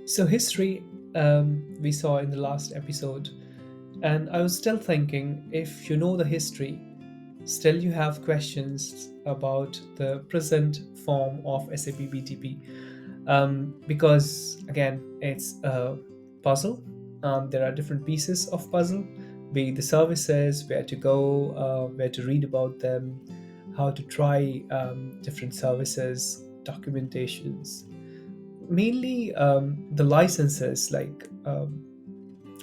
So, history we saw in the last episode, and I was still thinking if you know the history, still you have questions about the present form of SAP BTP. Because again, it's a puzzle. There are different pieces of puzzle, be it the services, where to go, where to read about them, how to try different services, documentations, mainly the licenses, like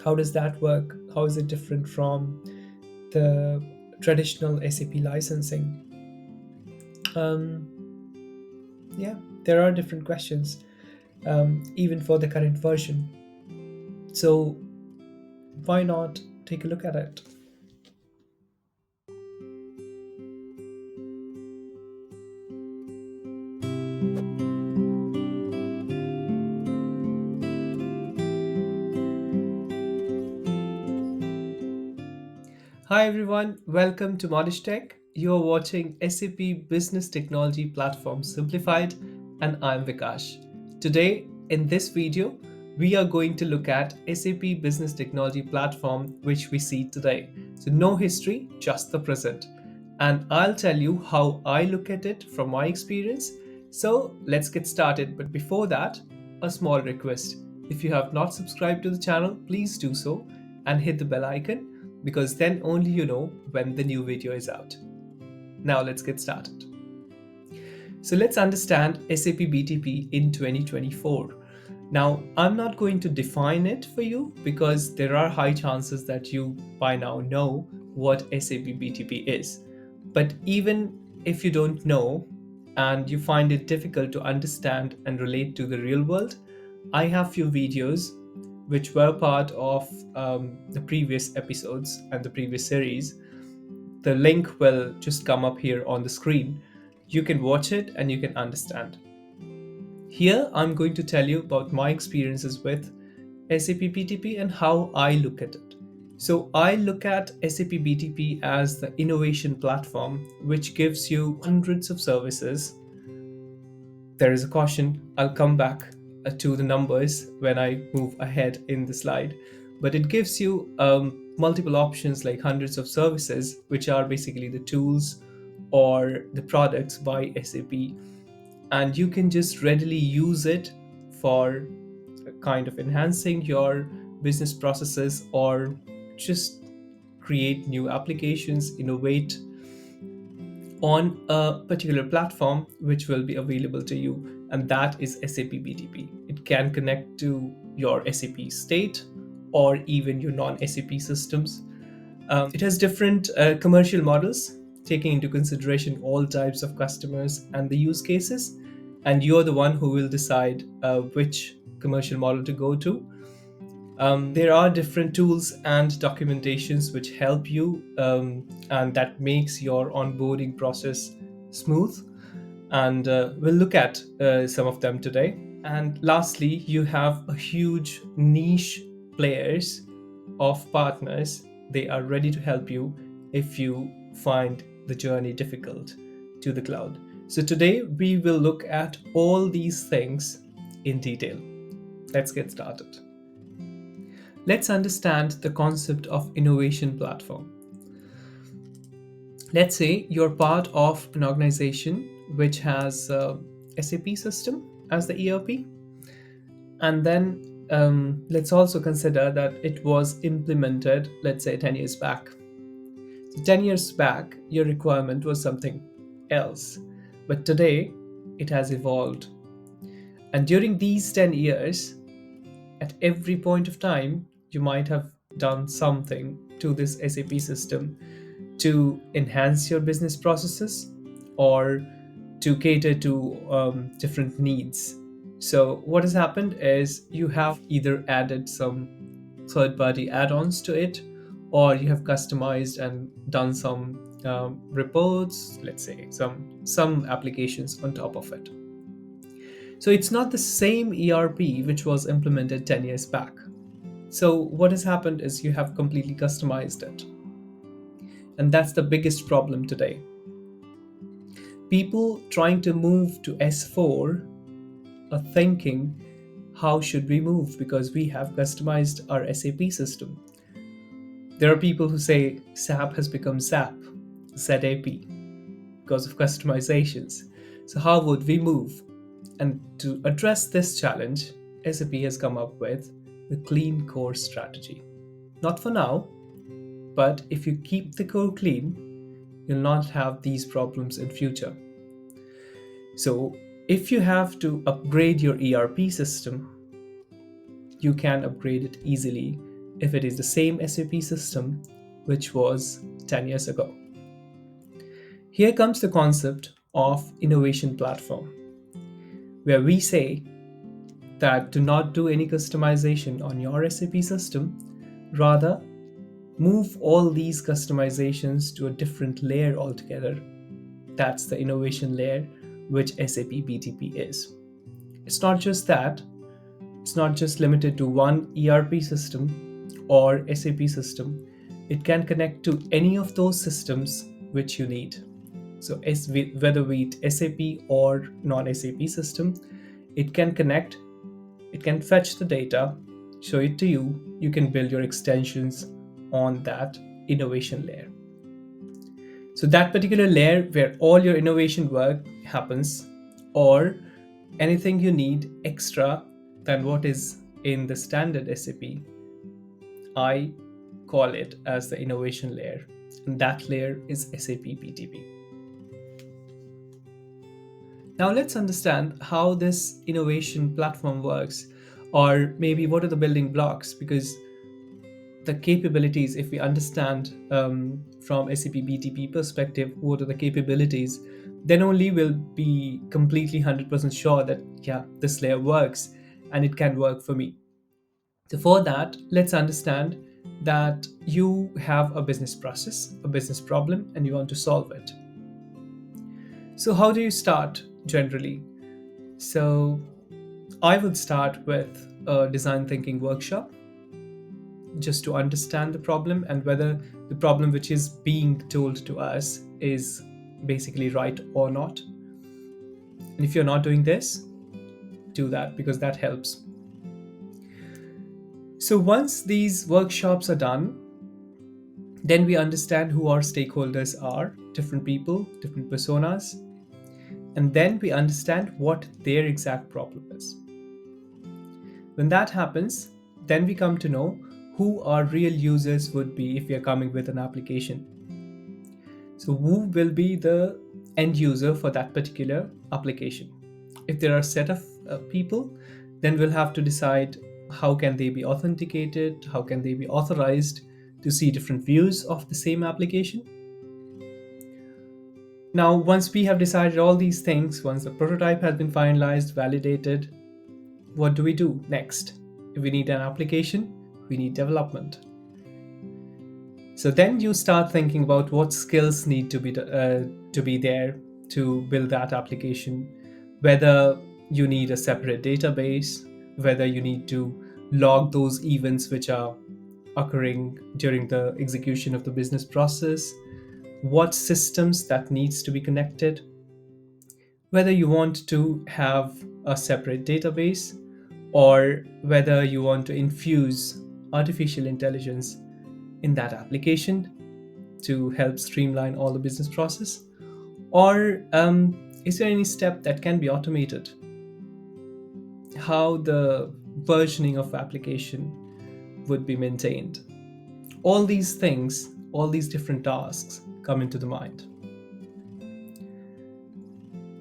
how does that work, how is it different from the traditional SAP licensing. Yeah, there are different questions, even for the current version. So why not take a look at it? Hi everyone, welcome to Modish Tech. You're watching SAP Business Technology Platform Simplified, and I'm Vikash. Today, in this video, we are going to look at SAP Business Technology Platform, which we see today. So, no history, just the present. And I'll tell you how I look at it from my experience. So, let's get started. But before that, a small request. If you have not subscribed to the channel, please do so and hit the bell icon because then only you know when the new video is out. Now let's get started. So let's understand SAP BTP in 2024. Now, I'm not going to define it for you because there are high chances that you by now know what SAP BTP is. But even if you don't know and you find it difficult to understand and relate to the real world, I have few videos which were part of the previous episodes and the previous series. The link will just come up here on the screen. You can watch it and you can understand. Here, I'm going to tell you about my experiences with SAP BTP and how I look at it. So, I look at SAP BTP as the innovation platform which gives you hundreds of services. There is a caution, I'll come back to the numbers when I move ahead in the slide, but it gives you multiple options like hundreds of services, which are basically the tools or the products by SAP, and you can just readily use it for kind of enhancing your business processes or just create new applications, innovate on a particular platform which will be available to you, and that is SAP BTP. It can connect to your SAP state or even your non SAP systems. It has different commercial models, taking into consideration all types of customers and the use cases, and you're the one who will decide which commercial model to go to. There are different tools and documentations which help you, and that makes your onboarding process smooth. And we'll look at some of them today. And lastly, you have a huge niche players of partners. They are ready to help you if you find the journey difficult to the cloud. So today we will look at all these things in detail. Let's get started. Let's understand the concept of innovation platform. Let's say you're part of an organization which has a SAP system as the ERP, and then let's also consider that it was implemented, let's say 10 years back. So 10 years back, your requirement was something else, but today it has evolved. And during these 10 years, at every point of time, you might have done something to this SAP system to enhance your business processes or to cater to different needs. So, what has happened is you have either added some third party add ons to it, or you have customized and done some reports, let's say some applications on top of it. So it's not the same ERP which was implemented 10 years back. So what has happened is you have completely customized it. And that's the biggest problem today. People trying to move to S4 are thinking, how should we move because we have customized our SAP system. There are people who say SAP has become ZAP, because of customizations. So, how would we move? And to address this challenge, SAP has come up with the clean core strategy. Not for now, but if you keep the core clean, you'll not have these problems in future. So, if you have to upgrade your ERP system, you can upgrade it easily if it is the same SAP system which was 10 years ago. Here comes the concept of innovation platform, where we say that do not do any customization on your SAP system, rather move all these customizations to a different layer altogether. That's the innovation layer which SAP BTP is. It's not just that, it's not just limited to one ERP system or SAP system. It can connect to any of those systems which you need. So whether be it SAP or non-SAP system, it can connect, it can fetch the data, show it to you. You can build your extensions on that innovation layer. So that particular layer where all your innovation work happens, or anything you need extra than what is in the standard SAP, I call it as the innovation layer. And that layer is SAP BTP. Now let's understand how this innovation platform works, or maybe what are the building blocks, because the capabilities, if we understand from SAP BTP perspective, what are the capabilities, then only we'll be completely 100% sure that, yeah, this layer works and it can work for me. So for that, let's understand that you have a business process, a business problem, and you want to solve it. So how do you start generally? So I would start with a design thinking workshop just to understand the problem and whether the problem which is being told to us is basically right or not. And if you're not doing this, do that because that helps. So once these workshops are done, then we understand who our stakeholders are, different people, different personas, and then we understand what their exact problem is. When that happens, then we come to know who our real users would be if we are coming with an application. So who will be the end user for that particular application? If there are a set of people, then we'll have to decide how can they be authenticated, how can they be authorized to see different views of the same application. Now, once we have decided all these things, once the prototype has been finalized, validated, what do we do next? If we need an application, we need development. So then you start thinking about what skills need to be there to build that application, whether you need a separate database, whether you need to log those events which are occurring during the execution of the business process, what systems that needs to be connected, whether you want to have a separate database or whether you want to infuse artificial intelligence in that application to help streamline all the business process, or is there any step that can be automated, how the versioning of application would be maintained. All these things, all these different tasks come into the mind.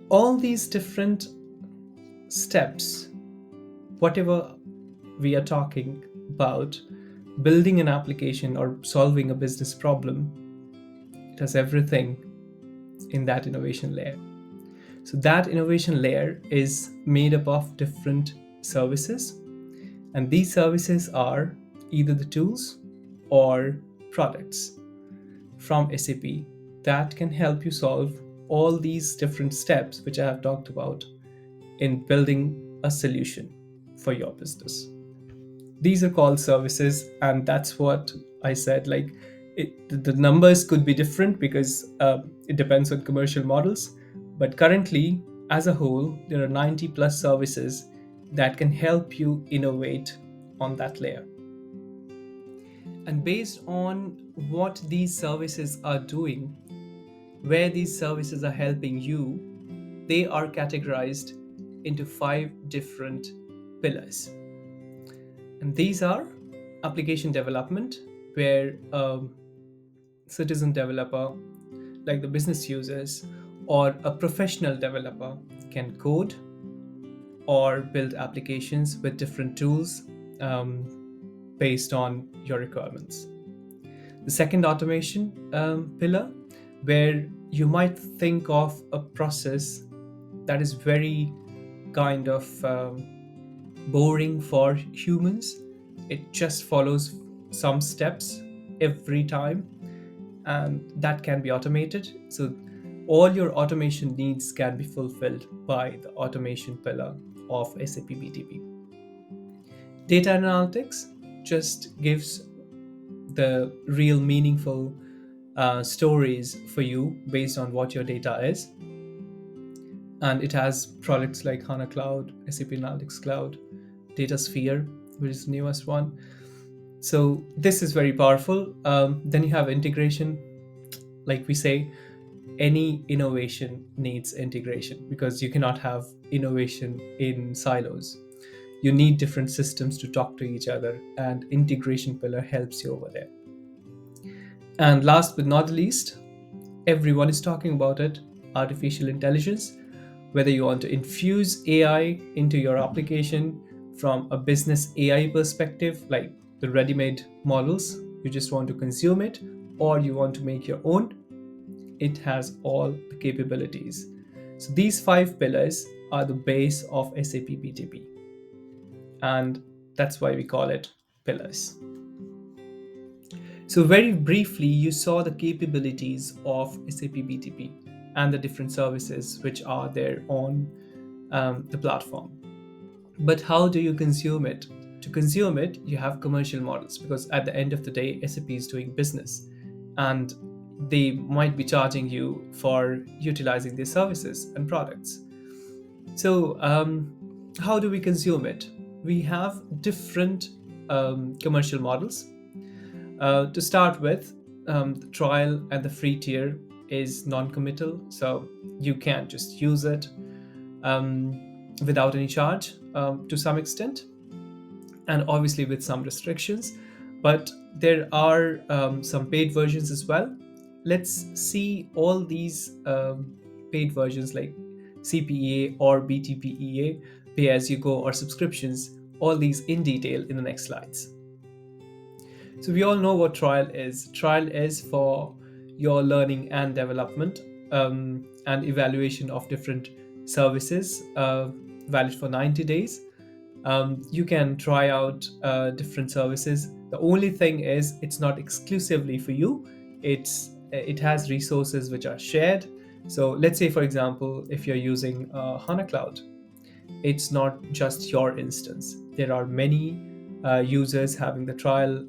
All these different steps, whatever we are talking about, building an application or solving a business problem, it has everything in that innovation layer. So that innovation layer is made up of different services, and these services are either the tools or products from SAP that can help you solve all these different steps which I have talked about in building a solution for your business. These are called services, and that's what I said, like the numbers could be different because it depends on commercial models, but currently as a whole there are 90 plus services that can help you innovate on that layer. And based on what these services are doing, where these services are helping you, they are categorized into 5 different pillars. And these are application development, where a citizen developer, like the business users, or a professional developer can code or build applications with different tools based on your requirements. The second automation pillar, where you might think of a process that is very kind of boring for humans. It just follows some steps every time, and that can be automated. So all your automation needs can be fulfilled by the automation pillar of SAP BTP. Data analytics just gives the real meaningful stories for you based on what your data is. And it has products like HANA Cloud, SAP Analytics Cloud, DataSphere, which is the newest one. So this is very powerful. Then you have integration. Like we say, any innovation needs integration because you cannot have innovation in silos. You need different systems to talk to each other, and integration pillar helps you over there. And last but not least, everyone is talking about it, artificial intelligence. Whether you want to infuse AI into your application from a business AI perspective, like the ready made models, you just want to consume it, or you want to make your own, it has all the capabilities. So these 5 pillars are the base of SAP BTP, and that's why we call it pillars. So very briefly, you saw the capabilities of SAP BTP and the different services which are there on the platform. But how do you consume it? To consume it, you have commercial models, because at the end of the day, SAP is doing business, and they might be charging you for utilizing their services and products. So, how do we consume it? We have different commercial models. To start with, the trial and the free tier is non-committal, so you can just use it without any charge to some extent, and obviously with some restrictions. But there are some paid versions as well. Let's see all these paid versions like CPEA or BTPEA, pay as you go, or subscriptions, all these in detail in the next slides. So we all know what trial is. Trial is for your learning and development and evaluation of different services, valid for 90 days. You can try out different services. The only thing is it's not exclusively for you. It has resources which are shared. So let's say, for example, if you're using HANA Cloud, it's not just your instance. There are many users having the trial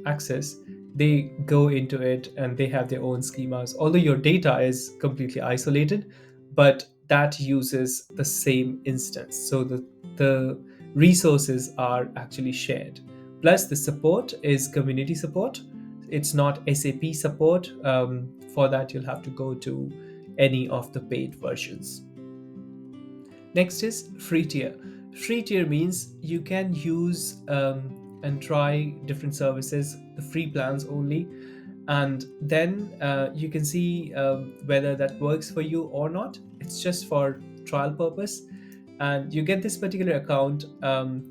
access. They go into it and they have their own schemas. Although your data is completely isolated, but that uses the same instance. So the resources are actually shared. Plus, the support is community support. It's not SAP support. For that, you'll have to go to any of the paid versions. Next is free tier. Free tier means you can use and try different services, the free plans only, and then you can see whether that works for you or not. It's just for trial purpose, and you get this particular account.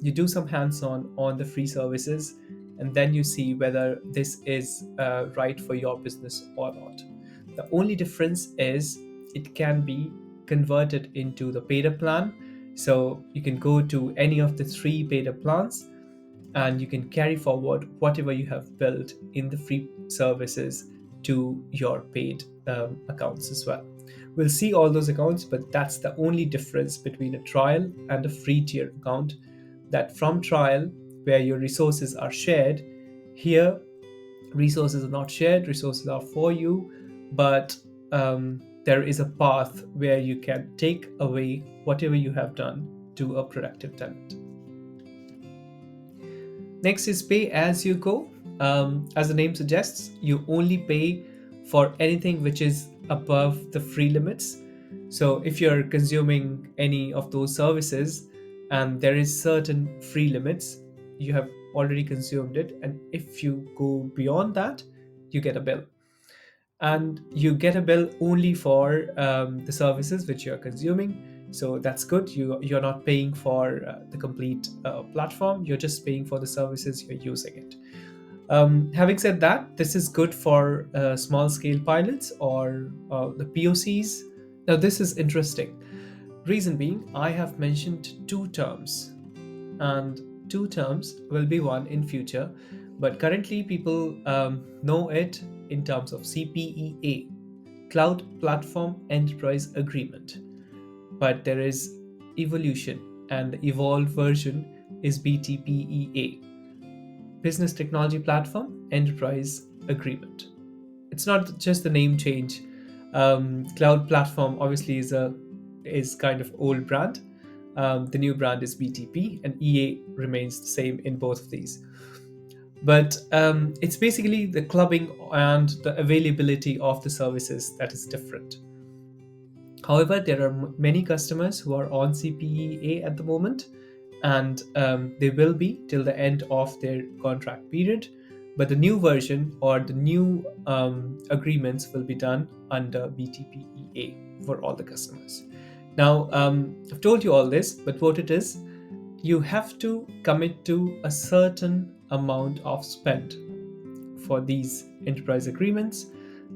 You do some hands-on on the free services, and then you see whether this is right for your business or not. The only difference is it can be converted into the paid up plan. So you can go to any of the 3 paid up plans, and you can carry forward whatever you have built in the free services to your paid accounts as well. We'll see all those accounts, but that's the only difference between a trial and a free tier account. That from trial, where your resources are shared, here resources are not shared, resources are for you, but there is a path where you can take away whatever you have done to a productive tenant. Next is pay as you go. As the name suggests, you only pay for anything which is above the free limits. So if you're consuming any of those services and there is certain free limits, you have already consumed it. And if you go beyond that, you get a bill. And you get a bill only for the services which you're consuming. So that's good. You're not paying for the complete platform. You're just paying for the services you're using it. Having said that, this is good for small scale pilots or the POCs. Now this is interesting. Reason being, I have mentioned two terms, and two terms will be one in future, but currently people know it in terms of CPEA, Cloud Platform Enterprise Agreement. But there is evolution, and the evolved version is BTPEA, Business Technology Platform Enterprise Agreement. It's not just the name change. Cloud Platform obviously is kind of old brand. The new brand is BTP, and EA remains the same in both of these. But it's basically the clubbing and the availability of the services that is different. However, there are many customers who are on CPEA at the moment, and they will be till the end of their contract period. But the new version or the new agreements will be done under BTPEA for all the customers. Now, I've told you all this, but what it is, you have to commit to a certain amount of spend for these enterprise agreements,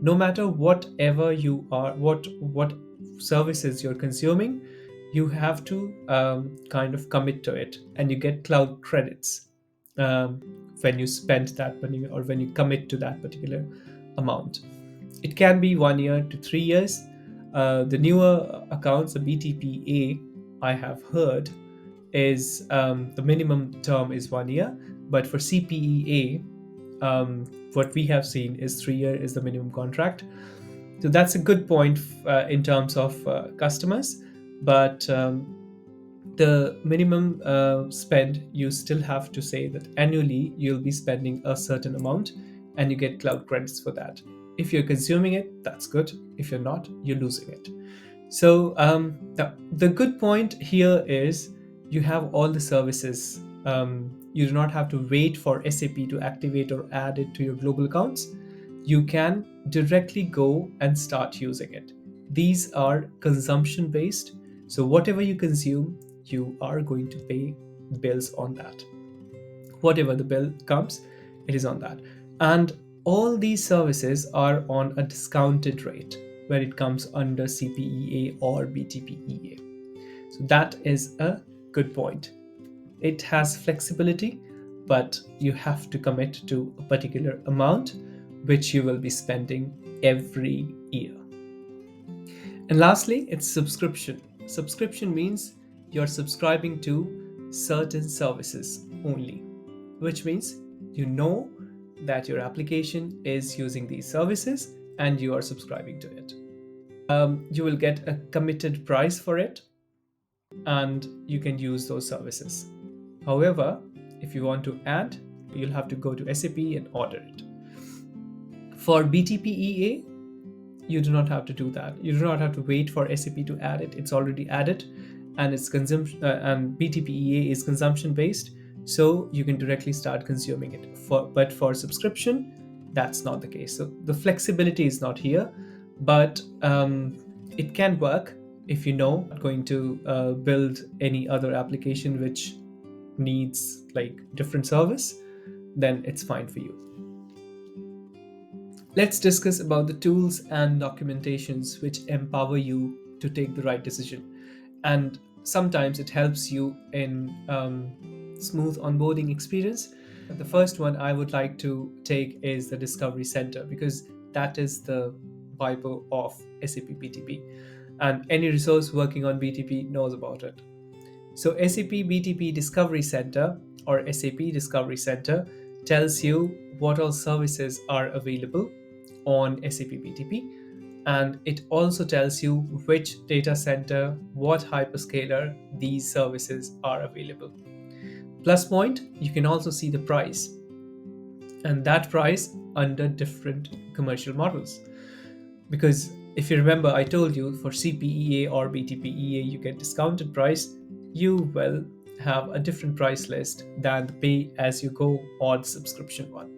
no matter whatever you are, what services you're consuming. You have to kind of commit to it, and you get cloud credits um, when you spend that money or when you commit to that particular amount. It can be 1 year to 3 years. The newer accounts, the BTPA, I have heard, is the minimum term is 1 year, but for CPEA, what we have seen is 3 year is the minimum contract. So that's a good point in terms of customers, but the minimum spend, you still have to say that annually you'll be spending a certain amount, and you get cloud credits for that. If you're consuming it, that's good. If you're not, you're losing it. So the good point here is you have all the services. You do not have to wait for SAP to activate or add it to your global accounts. You can directly go and start using it. These are consumption based. So whatever you consume, you are going to pay bills on that. Whatever the bill comes, it is on that. And all these services are on a discounted rate when it comes under CPEA or BTPEA. So that is a good point. It has flexibility, but you have to commit to a particular amount which you will be spending every year. And lastly, it's subscription. Subscription means you're subscribing to certain services only, which means you know that your application is using these services and you are subscribing to it. You will get a committed price for it, and you can use those services. However, if you want to add, you'll have to go to SAP and order it. For BTPEA, you do not have to do that. You do not have to wait for SAP to add it. It's already added, and it's consumption. And BTPEA is consumption based, so you can directly start consuming it. But for subscription, that's not the case. So the flexibility is not here, but it can work if you know not going to build any other application which needs like different service. Then it's fine for you. Let's discuss about the tools and documentations which empower you to take the right decision. And sometimes it helps you in smooth onboarding experience. The first one I would like to take is the Discovery Center, because that is the Bible of SAP BTP. And any resource working on BTP knows about it. So SAP BTP Discovery Center or SAP Discovery Center tells you what all services are available on SAP BTP, and it also tells you which data center, what hyperscaler these services are available. Plus point, you can also see the price, and that price under different commercial models. Because if you remember, I told you for CPEA or BTPEA, you get discounted price, you will have a different price list than the pay as you go or the subscription one.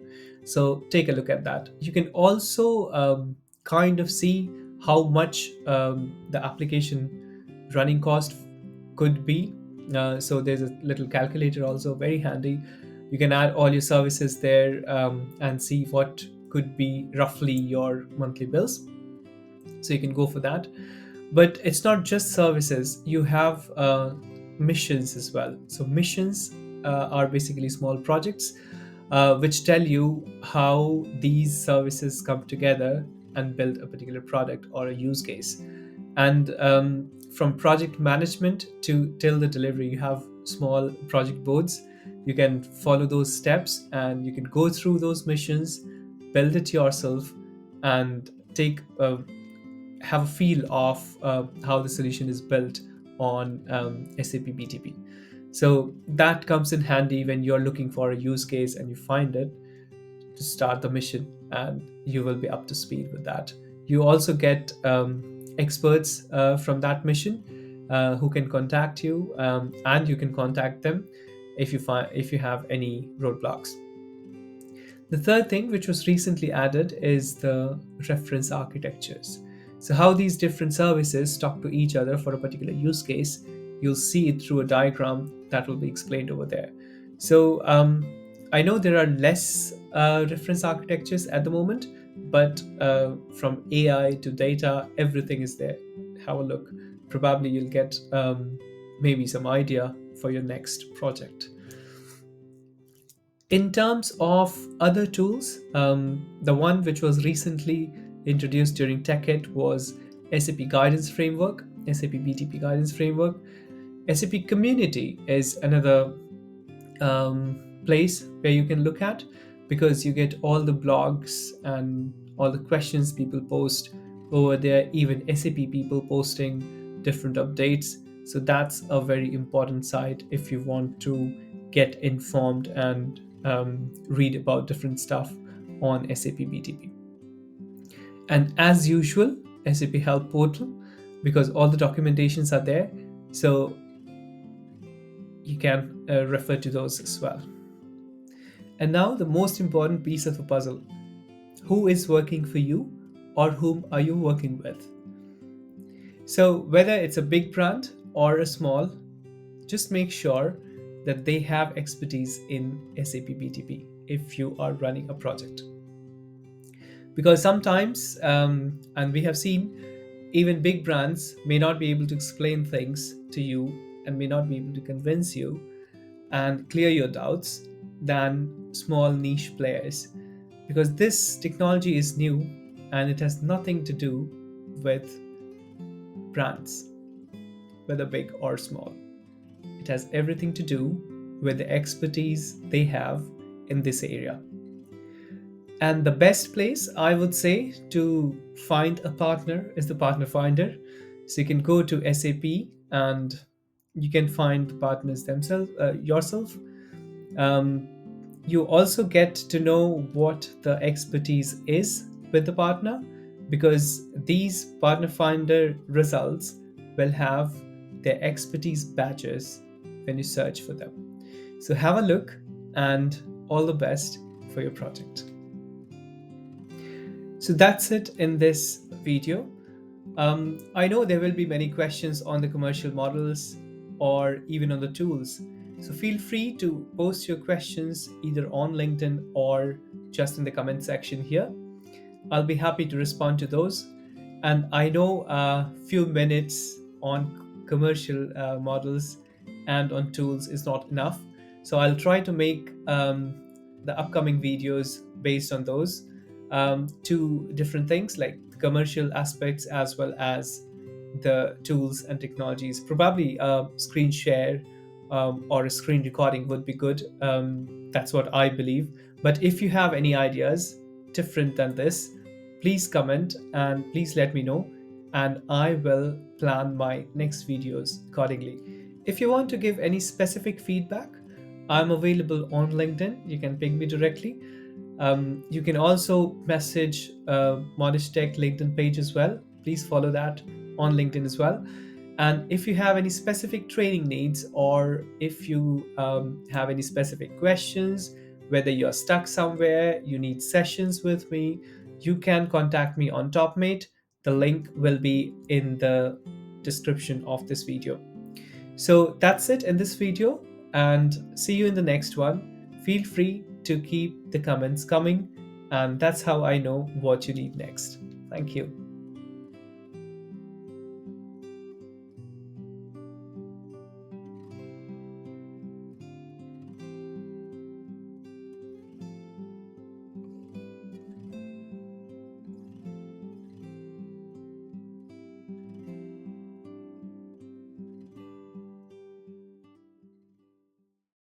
So take a look at that. You can also kind of see how much the application running cost could be. So there's a little calculator also very handy. You can add all your services there and see what could be roughly your monthly bills, so you can go for that. But it's not just services, you have missions as well. So missions are basically small projects which tell you how these services come together and build a particular product or a use case. And from project management to till the delivery, you have small project boards. You can follow those steps and you can go through those missions, build it yourself, and take have a feel of how the solution is built on SAP BTP. So that comes in handy when you're looking for a use case and you find it, to start the mission, and you will be up to speed with that. You also get experts from that mission who can contact you, and you can contact them if you have any roadblocks. The third thing, which was recently added, is the reference architectures. So, how these different services talk to each other for a particular use case, you'll see it through a diagram that will be explained over there. So, I know there are less reference architectures at the moment, but from AI to data, everything is there. Have a look. Probably you'll get maybe some idea for your next project. In terms of other tools, the one which was recently introduced during TechEd was SAP Guidance Framework, SAP BTP Guidance Framework. SAP Community is another place where you can look at, because you get all the blogs and all the questions people post over there, even SAP people posting different updates. So that's a very important site if you want to get informed and read about different stuff on SAP BTP. And as usual, SAP Help Portal, because all the documentations are there. So you can refer to those as well. And now the most important piece of the puzzle: who is working for you, or whom are you working with? So whether it's a big brand or a small, just make sure that they have expertise in SAP BTP if you are running a project. Because sometimes, and we have seen, even big brands may not be able to explain things to you and may not be able to convince you and clear your doubts than small niche players, because this technology is new and it has nothing to do with brands, whether big or small. It has everything to do with the expertise they have in this area. And the best place, I would say, to find a partner is the partner finder. So you can go to SAP and you can find partners themselves yourself. Um, you also get to know what the expertise is with the partner, because these partner finder results will have their expertise badges when you search for them. So have a look, and all the best for your project. So that's it in this video. I know there will be many questions on the commercial models or even on the tools. So feel free to post your questions either on LinkedIn or just in the comment section here. I'll be happy to respond to those. And I know a few minutes on commercial models and on tools is not enough. So I'll try to make the upcoming videos based on those two different things, like the commercial aspects as well as the tools and technologies. Probably a screen share or a screen recording would be good. That's what I believe. But if you have any ideas different than this, please comment and please let me know, and I will plan my next videos accordingly. If you want to give any specific feedback, I'm available on LinkedIn. You can ping me directly. You can also message Modest Tech LinkedIn page as well. Please follow that on LinkedIn as well. And if you have any specific training needs, or if you have any specific questions, whether you're stuck somewhere, you need sessions with me, you can contact me on TopMate. The link will be in the description of this video. So that's it in this video, and see you in the next one. Feel free to keep the comments coming, and that's how I know what you need next. Thank you.